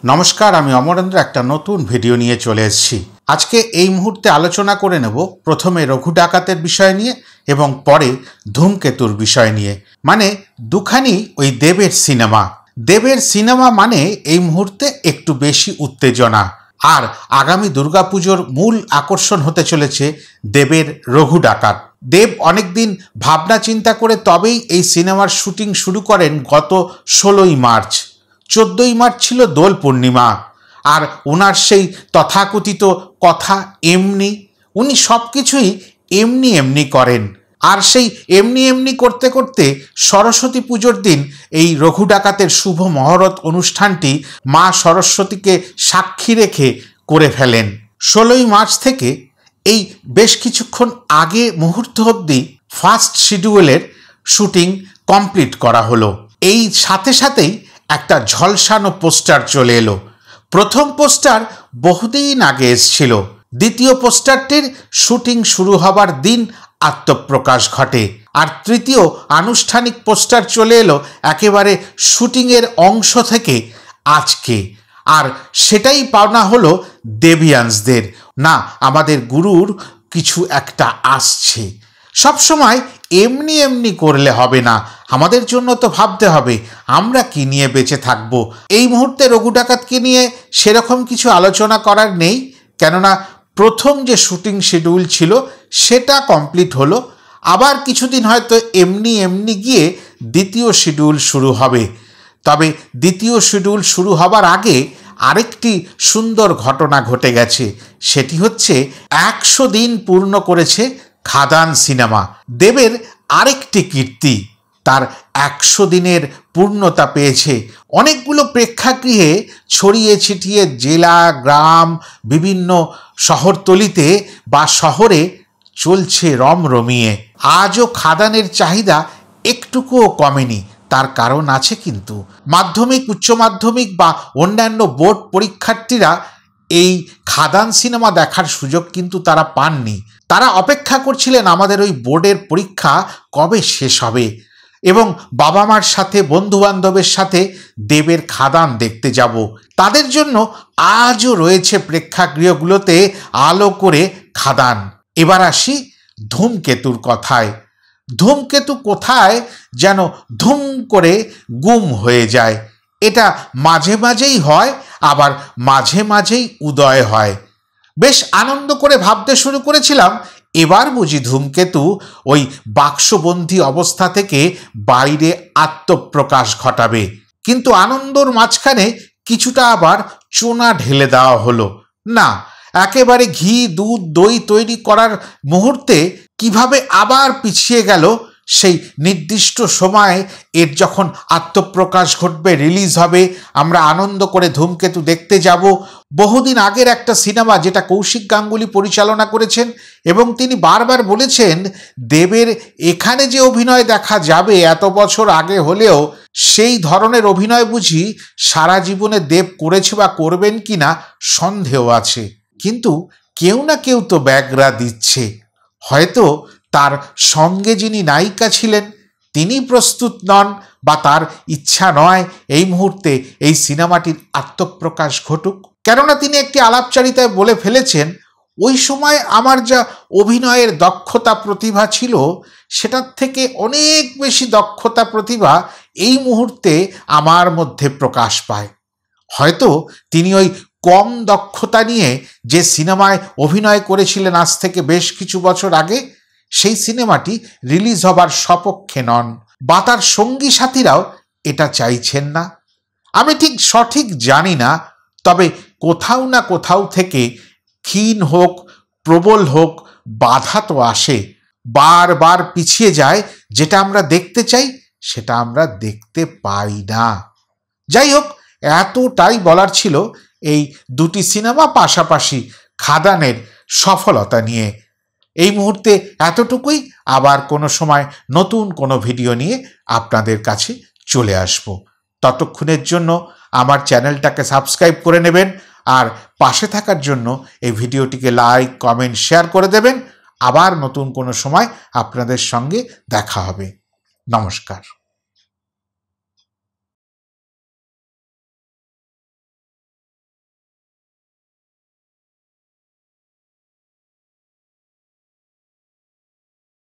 नमस्कार, आमी अमरेंद्र एक नतून भिडियो निये चले एसेछि। आजके एई मुहूर्ते आलोचना करे नेब प्रथमे रघु डाकातेर विषय निये एबं परे धूमकेतुर विषय निये। माने दुखानी ओई देवेर सिनेमा। देवेर सिनेमा माने एई मुहूर्ते एकटु बेशी उत्तेजना और आगामी दुर्गापुजोर मूल आकर्षण होते चलेछे देवेर रघु डाकात। देव अनेक दिन भावना चिंता करे तबेई एई सिनेमार शुटिंग शुरू करें गत 16 मार्च। 14 मार्च छिलो दोल पूर्णिमा और ओनार सेई तथाकथित कथा एमनी उनी सबकिछुई एमनी एमनी करें और सेई एमनी एमनी करते करते सरस्वती पुजोर दिन एई रघु डाकातेर शुभ महरत अनुष्ठानटी मा सरस्वती के साक्षी रेखे करे फेलेन। 16 मार्च थेके एई बेश किछुक्षण आगे मुहूर्त अब्दि फार्स्ट शिड्यूलेर शुटिंग कमप्लीट करा हलो। एई साथे साथेई একটা ঝলসানো পোস্টার চলে এলো। প্রথম পোস্টার বহুদিন আগে এসেছিল। দ্বিতীয় পোস্টারটির শুটিং শুরু হবার দিন আত্মপ্রকাশ ঘটে আর তৃতীয় আনুষ্ঠানিক পোস্টার চলে এলো একেবারে শুটিংয়ের অংশ থেকে আজকে। আর সেটাই পাওনা হলো দেবিয়ান্সদের। না, আমাদের গুরুর কিছু একটা আসছে। सब समय एमनी एमनी करले हबे ना, आमादेर जोन्नो तो भाबते हबे आमरा कि निये बेঁচে थाकबो। এই মুহূর্তে রঘু ডাকাতকে নিয়ে সেরকম কিছু আলোচনা করার নেই, কেননা প্রথম যে শুটিং শিডিউল ছিল সেটা কমপ্লিট হলো। আবার কিছুদিন হয়তো এমনি এমনি গিয়ে দ্বিতীয় শিডিউল শুরু হবে। তবে দ্বিতীয় শিডিউল শুরু হবার আগে আরেকটি সুন্দর ঘটনা ঘটে গেছে। সেটি হচ্ছে 100 দিন পূর্ণ করেছে খাদান সিনেমা। দেবের আরেকটি কীর্তি, তার 100 দিনের পূর্ণতা পেয়েছে। অনেকগুলো প্রেক্ষাগৃহে ছড়িয়ে ছিটিয়ে জেলা গ্রাম বিভিন্ন শহরতলিতে বা শহরে চলছে রমরমিয়ে। আজও খাদানের চাহিদা একটুকুও কমেনি। তার কারণ আছে কিন্তু। মাধ্যমিক উচ্চ মাধ্যমিক বা অন্যান্য বোর্ড পরীক্ষার্থীরা এই খাদান সিনেমা দেখার সুযোগ কিন্তু তারা পাননি। তারা অপেক্ষা করছিলেন আমাদের ওই বোর্ডের পরীক্ষা কবে শেষ হবে এবং বাবা মার সাথে বন্ধু বান্ধবের সাথে দেবের খাদান দেখতে যাব। তাদের জন্য আজও রয়েছে প্রেক্ষাগৃহগুলোতে আলো করে খাদান। এবার আসি ধূমকেতুর কথায়। ধূমকেতু কোথায় যেন ধুম করে গুম হয়ে যায়। এটা মাঝে মাঝেই হয়, আবার মাঝে মাঝেই উদয় হয়। বেশ আনন্দ করে ভাবতে শুরু করেছিলাম এবার বুঝি ধূমকেতু ওই বাক্সবন্দী অবস্থা থেকে বাইরে আত্মপ্রকাশ ঘটাবে। কিন্তু আনন্দর মাঝখানে কিছুটা আবার চোনা ঢেলে দেওয়া হলো। না, একেবারে ঘি দুধ দই তৈরি করার মুহূর্তে কিভাবে আবার পিছিয়ে গেল সেই নির্দিষ্ট সময়ে এর যখন আত্মপ্রকাশ ঘটবে, রিলিজ হবে, আমরা আনন্দ করে ধূমকেতু দেখতে যাব। বহুদিন আগের একটা সিনেমা যেটা কৌশিক গাঙ্গুলি পরিচালনা করেছেন এবং তিনি বারবার বলেছেন দেবের এখানে যে অভিনয় দেখা যাবে এত বছর আগে হলেও সেই ধরনের অভিনয় বুঝি সারা জীবনে দেব করেছে বা করবেন কিনা সন্দেহ আছে। কিন্তু কেউ না কেউ তো ব্যাগরা দিচ্ছে। হয়তো তার সঙ্গে যিনি নায়িকা ছিলেন তিনি প্রস্তুত নন বা তার ইচ্ছা নয় এই মুহূর্তে এই সিনেমাটির আত্মপ্রকাশ ঘটুক। কেননা তিনি একটি আলাপচারিতায় বলে ফেলেছেন ওই সময় আমার যা অভিনয়ের দক্ষতা প্রতিভা ছিল সেটার থেকে অনেক বেশি দক্ষতা প্রতিভা এই মুহূর্তে আমার মধ্যে প্রকাশ পায়। হয়তো তিনি ওই কম দক্ষতা নিয়ে যে সিনেমায় অভিনয় করেছিলেন আজ থেকে বেশ কিছু বছর আগে সেই সিনেমাটি রিলিজ হবার সপক্ষে নন বা তার সঙ্গী সাথীরাও এটা চাইছেন না। আমি ঠিক সঠিক জানি না, তবে কোথাও না কোথাও থেকে ক্ষীণ হোক প্রবল হোক বাধা তো আসে, বারবার পিছিয়ে যায়। যেটা আমরা দেখতে চাই সেটা আমরা দেখতে পাই না। যাই হোক, এতটাই বলার ছিল এই দুটি সিনেমা পাশাপাশি খাদানের সফলতা নিয়ে। এই মুহূর্তে এতটুকুই। আবার কোনো সময় নতুন কোনো ভিডিও নিয়ে আপনাদের কাছে চলে আসব। ততক্ষণের জন্য আমার চ্যানেলটাকে সাবস্ক্রাইব করে নেবেন আর পাশে থাকার জন্য এই ভিডিওটিকে লাইক কমেন্ট শেয়ার করে দেবেন। আবার নতুন কোনো সময় আপনাদের সঙ্গে দেখা হবে। নমস্কার।